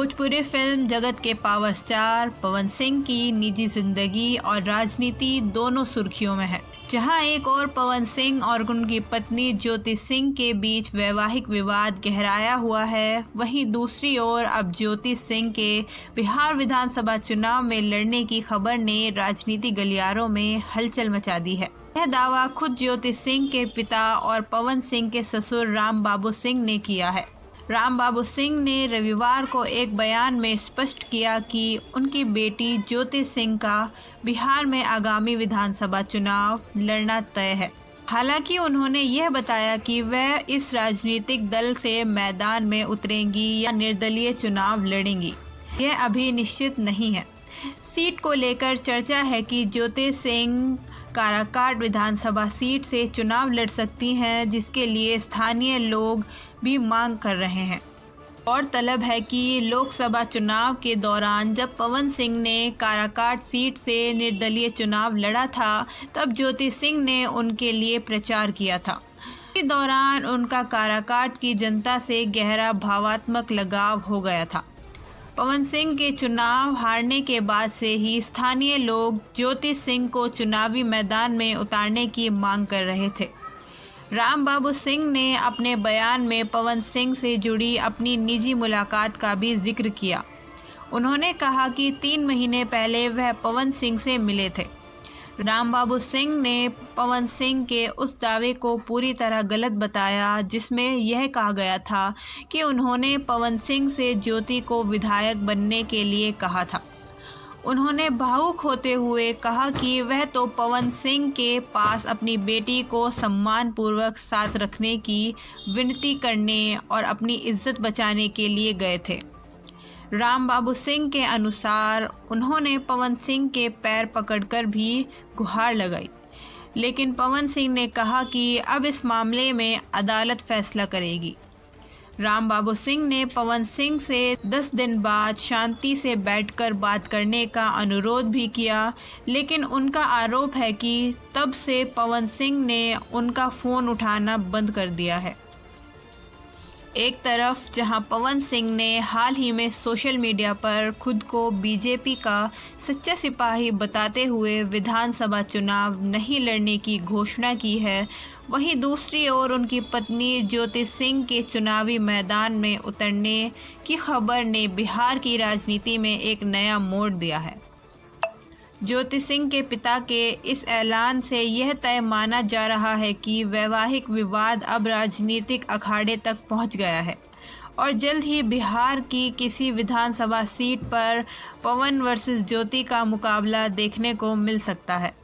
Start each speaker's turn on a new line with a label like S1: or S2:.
S1: Bhojpuri film जगत के power star Pawan Singh की निजी जिंदगी और राजनीति दोनों सुर्खियों में है। जहां एक और पवन सिंह और उनकी पत्नी ज्योति सिंह के बीच वैवाहिक विवाद गहराया हुआ है, वहीं दूसरी ओर अब ज्योति सिंह के बिहार विधानसभा चुनाव में लड़ने की खबर ने राजनीति गलियारों में हलचल मचा दी है। यह दावा खुद ज्योति सिंह के पिता और पवन सिंह के ससुर राम बाबू सिंह ने किया है। राम बाबू सिंह ने रविवार को एक बयान में स्पष्ट किया कि उनकी बेटी ज्योति सिंह का बिहार में आगामी विधानसभा चुनाव लड़ना तय है। हालांकि उन्होंने यह बताया कि वह इस राजनीतिक दल से मैदान में उतरेंगी या निर्दलीय चुनाव लड़ेंगी, यह अभी निश्चित नहीं है। सीट को लेकर चर्चा है कि ज्योति सिंह काराकाट विधानसभा सीट से चुनाव लड़ सकती हैं, जिसके लिए स्थानीय लोग भी मांग कर रहे हैं। और तलब है कि लोकसभा चुनाव के दौरान जब पवन सिंह ने काराकाट सीट से निर्दलीय चुनाव लड़ा था, तब ज्योति सिंह ने उनके लिए प्रचार किया था। इस दौरान उनका काराकाट की जनता से गहरा भावात्मक लगाव हो गया था। पवन सिंह के चुनाव हारने के बाद से ही स्थानीय लोग ज्योति सिंह को चुनावी मैदान में उतारने की मांग कर रहे थे। राम बाबू सिंह ने अपने बयान में पवन सिंह से जुड़ी अपनी निजी मुलाकात का भी जिक्र किया। उन्होंने कहा कि 3 महीने पहले वह पवन सिंह से मिले थे। राम बाबू सिंह ने पवन सिंह के उस दावे को पूरी तरह गलत बताया, जिसमें यह कहा गया था कि उन्होंने पवन सिंह से ज्योति को विधायक बनने के लिए कहा था। उन्होंने भावुक होते हुए कहा कि वह तो पवन सिंह के पास अपनी बेटी को सम्मानपूर्वक साथ रखने की विनती करने और अपनी इज्जत बचाने के लिए गए थे। राम बाबू सिंह के अनुसार उन्होंने पवन सिंह के पैर पकड़कर भी गुहार लगाई, लेकिन पवन सिंह ने कहा कि अब इस मामले में अदालत फैसला करेगी। राम बाबू सिंह ने पवन सिंह से 10 दिन बाद शांति से बैठकर बात करने का अनुरोध भी किया, लेकिन उनका आरोप है कि तब से पवन सिंह ने उनका फ़ोन उठाना बंद कर दिया है। एक तरफ जहां पवन सिंह ने हाल ही में सोशल मीडिया पर खुद को बीजेपी का सच्चा सिपाही बताते हुए विधानसभा चुनाव नहीं लड़ने की घोषणा की है, वहीं दूसरी ओर उनकी पत्नी ज्योति सिंह के चुनावी मैदान में उतरने की खबर ने बिहार की राजनीति में एक नया मोड़ दिया है। ज्योति सिंह के पिता के इस ऐलान से यह तय माना जा रहा है कि वैवाहिक विवाद अब राजनीतिक अखाड़े तक पहुंच गया है और जल्द ही बिहार की किसी विधानसभा सीट पर पवन वर्सेस ज्योति का मुकाबला देखने को मिल सकता है।